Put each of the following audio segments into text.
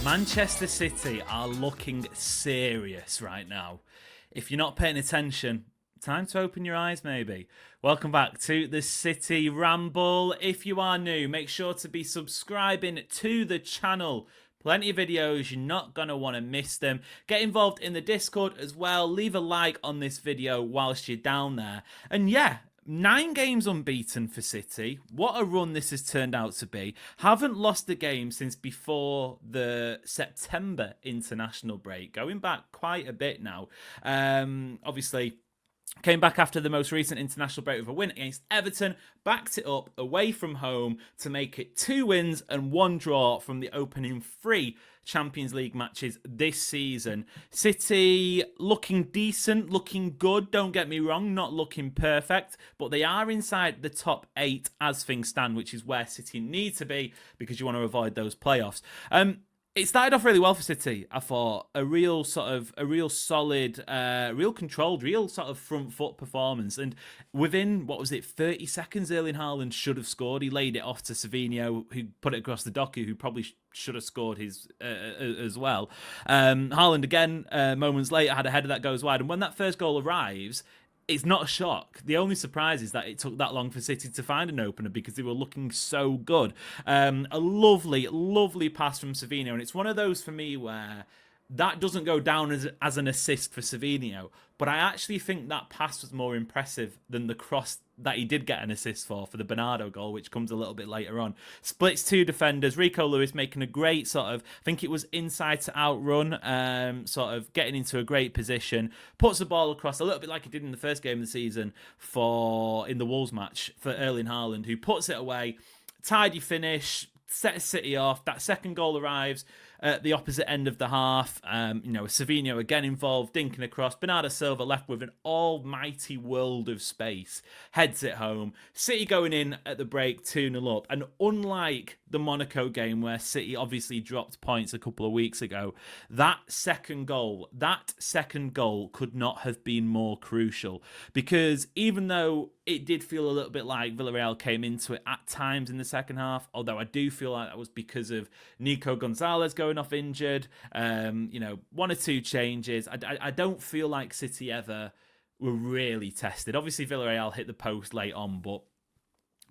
Manchester City are looking serious right now. If you're not paying attention, time to open your eyes maybe. Welcome back to the City Ramble. If you are new, make sure to be subscribing to the channel. Plenty of videos, you're not going to want to miss them. Get involved in the Discord as well. Leave a like on this video whilst you're down there. And yeah, 9 games unbeaten for City. What a run this has turned out to be. Haven't lost a game since before the September international break. Going back quite a bit now. Obviously, came back after the most recent international break with a win against Everton, backed it up away from home to make it 2 wins and 1 draw from the opening 3 Champions League matches this season. City looking decent, looking good, don't get me wrong, not looking perfect, but they are inside the top 8 as things stand, which is where City need to be because you want to avoid those playoffs. It started off really well for City, I thought. A real solid, real controlled, real sort of front foot performance. And within, 30 seconds, Erling Haaland should have scored. He laid it off to Savinho, who put it across the Doku, who probably should have scored his as well. Haaland, again, moments later, had a header that goes wide. And when that first goal arrives, it's not a shock. The only surprise is that it took that long for City to find an opener because they were looking so good. A lovely, lovely pass from Savinho. And it's one of those for me where that doesn't go down as an assist for Savinho. But I actually think that pass was more impressive than the cross that he did get an assist for the Bernardo goal, which comes a little bit later on. Splits 2 defenders. Rico Lewis making a great I think it was inside to out run, getting into a great position. Puts the ball across a little bit like he did in the first game of the season in the Wolves match for Erling Haaland, who puts it away. Tidy finish, sets City off. That second goal arrives at the opposite end of the half. Savinho again involved, dinking across. Bernardo Silva left with an almighty world of space. Heads it home. City going in at the break 2-0 up. And unlike the Monaco game where City obviously dropped points a couple of weeks ago, that second goal could not have been more crucial. Because even though it did feel a little bit like Villarreal came into it at times in the second half, although I do feel like that was because of Nico Gonzalez going off injured, 1 or 2 changes. I don't feel like City ever were really tested. Obviously, Villarreal hit the post late on, but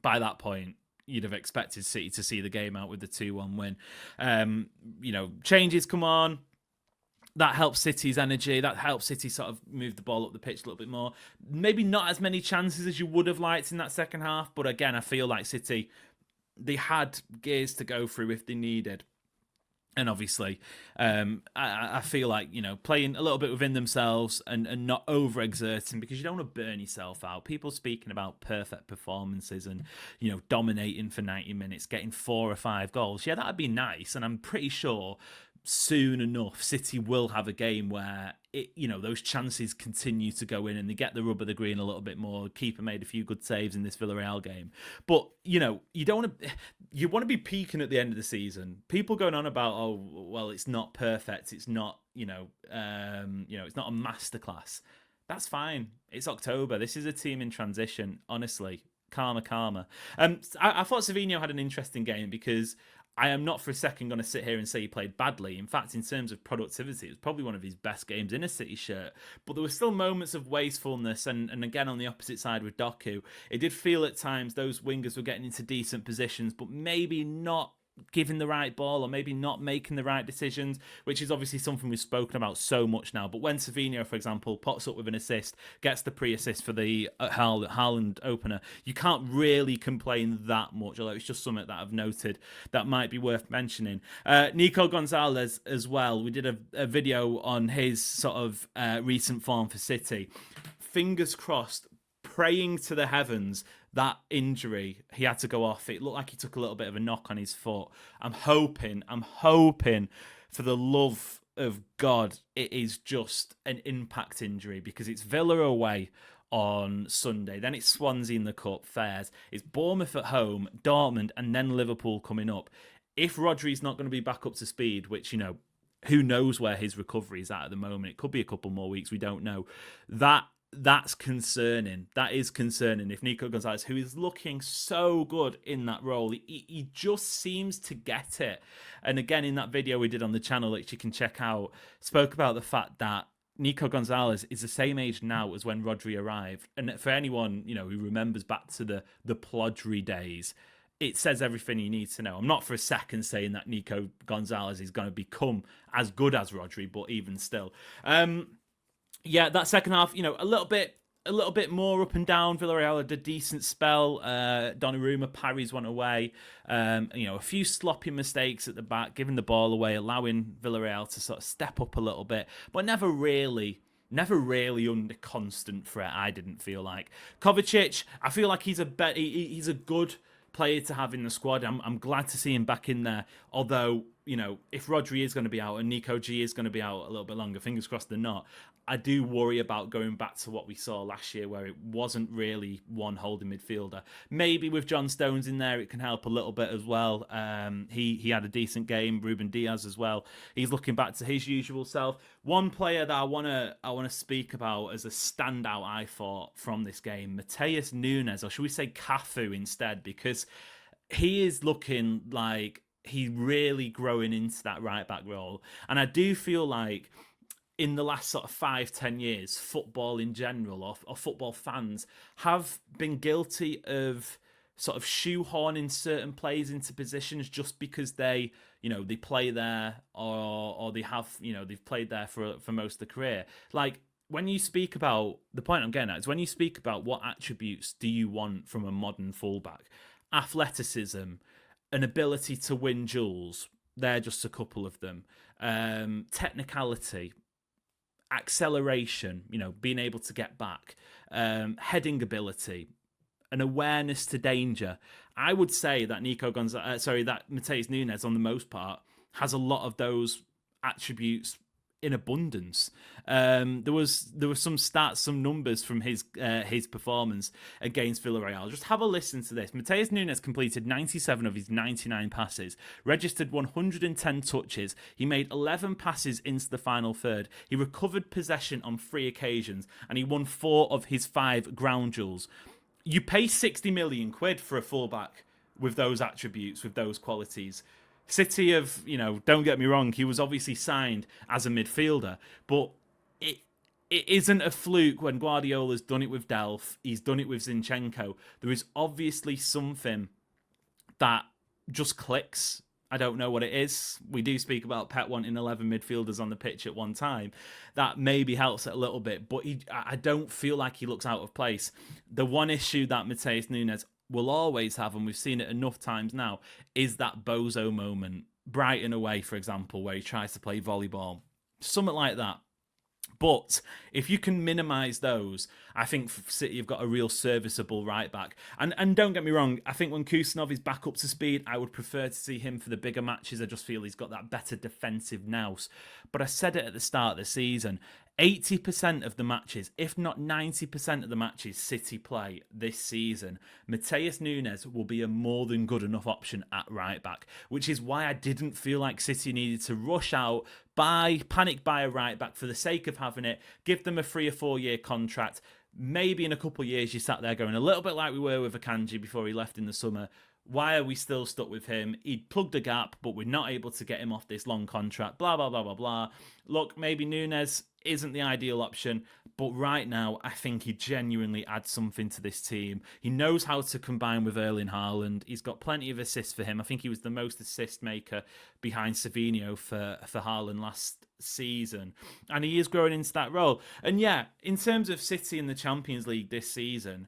by that point, you'd have expected City to see the game out with the 2-1 win. Changes come on. That helps City's energy. That helps City sort of move the ball up the pitch a little bit more. Maybe not as many chances as you would have liked in that second half, but again, I feel like City, they had gears to go through if they needed. And obviously, I feel like, playing a little bit within themselves and not overexerting, because you don't want to burn yourself out. People speaking about perfect performances and, dominating for 90 minutes, getting 4 or 5 goals. Yeah, that'd be nice. And I'm pretty sure soon enough, City will have a game where those chances continue to go in and they get the rub of the green a little bit more. Keeper made a few good saves in this Villarreal game, but you don't want to. You want to be peaking at the end of the season. People going on about, oh well, it's not perfect. It's not it's not a masterclass. That's fine. It's October. This is a team in transition. Honestly, karma. I thought Savinho had an interesting game because I am not for a second going to sit here and say he played badly. In fact, in terms of productivity, it was probably one of his best games in a City shirt. But there were still moments of wastefulness. And again, on the opposite side with Doku, it did feel at times those wingers were getting into decent positions, but maybe not giving the right ball or maybe not making the right decisions, which is obviously something we've spoken about so much now. But when Savinho, for example, pops up with an assist, gets the pre-assist for the Haaland opener, you can't really complain that much, although it's just something that I've noted that might be worth mentioning. Nico Gonzalez as well. We did a video on his sort of recent form for City. Fingers crossed, praying to the heavens that injury, he had to go off. It looked like he took a little bit of a knock on his foot. I'm hoping for the love of God, it is just an impact injury, because it's Villa away on Sunday. Then it's Swansea in the Cup, fairs. It's Bournemouth at home, Dortmund, and then Liverpool coming up. If Rodri's not going to be back up to speed, which, who knows where his recovery is at the moment. It could be a couple more weeks. We don't know. That that's concerning. That is concerning. If Nico Gonzalez, who is looking so good in that role, he just seems to get it. And again, in that video we did on the channel, which you can check out, spoke about the fact that Nico Gonzalez is the same age now as when Rodri arrived. And for anyone, who remembers back to the Plodri days, it says everything you need to know. I'm not for a second saying that Nico Gonzalez is going to become as good as Rodri, but even still. Yeah, that second half, a little bit more up and down. Villarreal had a decent spell. Donnarumma parries one away. A few sloppy mistakes at the back, giving the ball away, allowing Villarreal to sort of step up a little bit, but never really under constant threat. I didn't feel like Kovacic. I feel like he's a good player to have in the squad. I'm glad to see him back in there. Although, if Rodri is going to be out and Nico G is going to be out a little bit longer, fingers crossed they're not, I do worry about going back to what we saw last year where it wasn't really one holding midfielder. Maybe with John Stones in there, it can help a little bit as well. He had a decent game. Ruben Diaz as well. He's looking back to his usual self. One player that I want to speak about as a standout, I thought, from this game, Matheus Nunes, or should we say Cafu instead, because he is looking like he's really growing into that right back role. And I do feel like in the last sort of 5-10 years, football in general or football fans have been guilty of sort of shoehorning certain players into positions just because they play there or they have, they've played there for most of the career. Like, when you speak about, the point I'm getting at is when you speak about what attributes do you want from a modern fullback, athleticism, an ability to win duels, they're just a couple of them. Technicality, acceleration, being able to get back, heading ability, an awareness to danger. I would say that that Matheus Nunes, on the most part, has a lot of those attributes in abundance. There was some stats, some numbers from his performance against Villarreal. Just have a listen to this. Matheus Nunes completed 97 of his 99 passes, registered 110 touches. He made 11 passes into the final third. He recovered possession on 3 occasions, and he won 4 of his 5 ground duels. You pay 60 million quid for a fullback with those attributes, with those qualities. City have, don't get me wrong, he was obviously signed as a midfielder, but it isn't a fluke when Guardiola's done it with Delph, he's done it with Zinchenko. There is obviously something that just clicks. I don't know what it is. We do speak about Pep wanting 11 midfielders on the pitch at one time. That maybe helps it a little bit, but I don't feel like he looks out of place. The one issue that Matheus Nunes will always have, and we've seen it enough times now, is that bozo moment. Brighton away, for example, where he tries to play volleyball. Something like that. But if you can minimise those, I think for City you've got a real serviceable right back. And don't get me wrong, I think when Kusanov is back up to speed, I would prefer to see him for the bigger matches. I just feel he's got that better defensive nous. But I said it at the start of the season, 80% of the matches, if not 90% of the matches City play this season, Matheus Nunes will be a more than good enough option at right back, which is why I didn't feel like City needed to rush out, panic buy a right back for the sake of having it, give them a 3 or 4 year contract. Maybe in a couple of years you sat there going a little bit like we were with Akanji before he left in the summer. Why are we still stuck with him? He'd plugged a gap, but we're not able to get him off this long contract. Blah, blah, blah, blah, blah. Look, maybe Nunes isn't the ideal option, but right now I think he genuinely adds something to this team. He knows how to combine with Erling Haaland. He's got plenty of assists for him. I think he was the most assist maker behind Savinho for Haaland last season, and he is growing into that role. And yeah, in terms of City in the Champions League this season,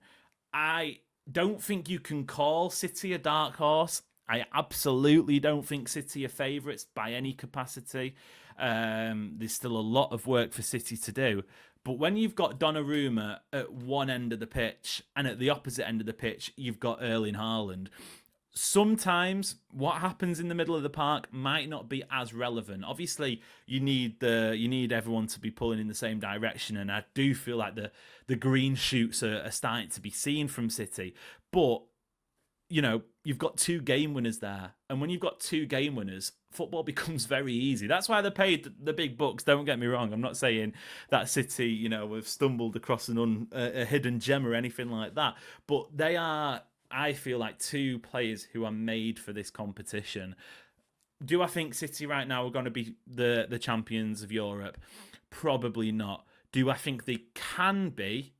I don't think you can call City a dark horse. I absolutely don't think City are favourites by any capacity. There's still a lot of work for City to do. But when you've got Donnarumma at one end of the pitch and at the opposite end of the pitch, you've got Erling Haaland, sometimes what happens in the middle of the park might not be as relevant. Obviously, you need everyone to be pulling in the same direction, and I do feel like the green shoots are starting to be seen from City. But you've got 2 game winners there. And when you've got 2 game winners, football becomes very easy. That's why they paid the big bucks. Don't get me wrong. I'm not saying that City, have stumbled across a hidden gem or anything like that. But they are, I feel like, 2 players who are made for this competition. Do I think City right now are going to be the champions of Europe? Probably not. Do I think they can be?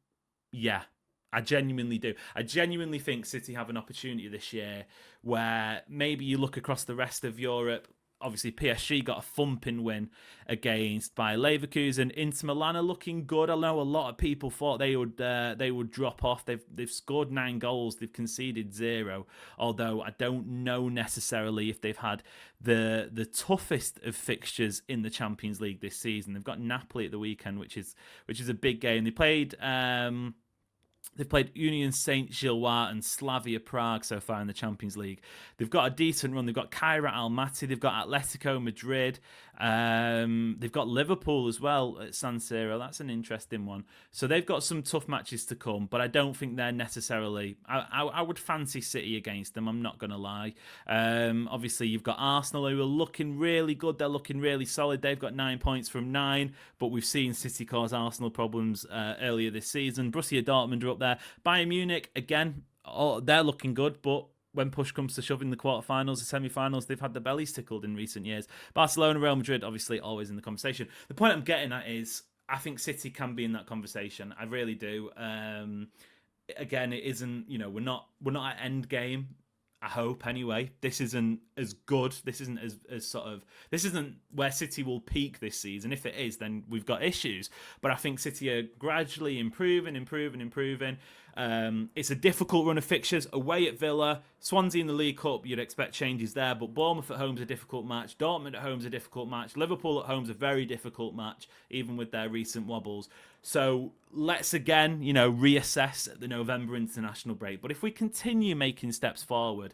Yeah. I genuinely do. I genuinely think City have an opportunity this year where maybe you look across the rest of Europe. Obviously, PSG got a thumping win against Bayer Leverkusen. Inter Milan are looking good. I know a lot of people thought they would drop off. They've scored 9 goals. They've conceded 0. Although I don't know necessarily if they've had the toughest of fixtures in the Champions League this season. They've got Napoli at the weekend, which is a big game. They played. They've played Union Saint-Gilloise and Slavia Prague so far in the Champions League. They've got a decent run. They've got Kairat Almaty. They've got Atletico Madrid. They've got Liverpool as well at San Siro. That's an interesting one. So they've got some tough matches to come, but I don't think they're necessarily... I would fancy City against them, I'm not going to lie. Obviously, you've got Arsenal who are looking really good. They're looking really solid. They've got 9 points from 9, but we've seen City cause Arsenal problems earlier this season. Borussia Dortmund are up there. Bayern Munich, again, they're looking good, but when push comes to shove in the quarterfinals, the semi-finals, they've had the bellies tickled in recent years. Barcelona, Real Madrid, obviously always in the conversation. The point I'm getting at is I think City can be in that conversation. I really do. Again, it isn't, we're not at end game. I hope anyway. This isn't as good. This isn't as sort of... This isn't where City will peak this season. If it is, then we've got issues. But I think City are gradually improving. It's a difficult run of fixtures. Away at Villa, Swansea in the League Cup, you'd expect changes there. But Bournemouth at home is a difficult match. Dortmund at home is a difficult match. Liverpool at home is a very difficult match, even with their recent wobbles. So let's again, reassess at the November international break. But if we continue making steps forward,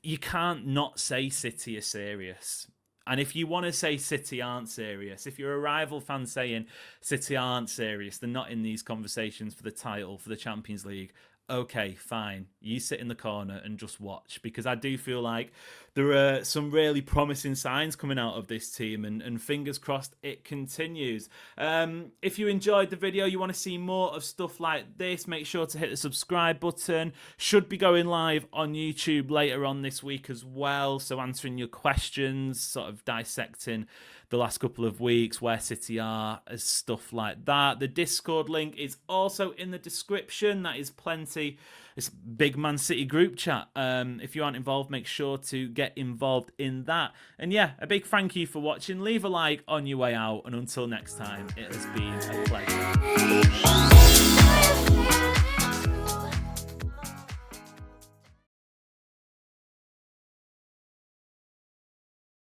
you can't not say City are serious. And if you want to say City aren't serious, if you're a rival fan saying City aren't serious, they're not in these conversations for the title, for the Champions League, okay, fine. You sit in the corner and just watch, because I do feel like there are some really promising signs coming out of this team, and fingers crossed it continues. If you enjoyed the video, you want to see more of stuff like this, make sure to hit the subscribe button. Should be going live on YouTube later on this week as well, so answering your questions, sort of dissecting the last couple of weeks, where City are, as stuff like that. The Discord link is also in the description. That is plenty. It's big Man City group chat. If you aren't involved, make sure to get involved in that. And yeah, a big thank you for watching. Leave a like on your way out, and until next time, it has been a pleasure.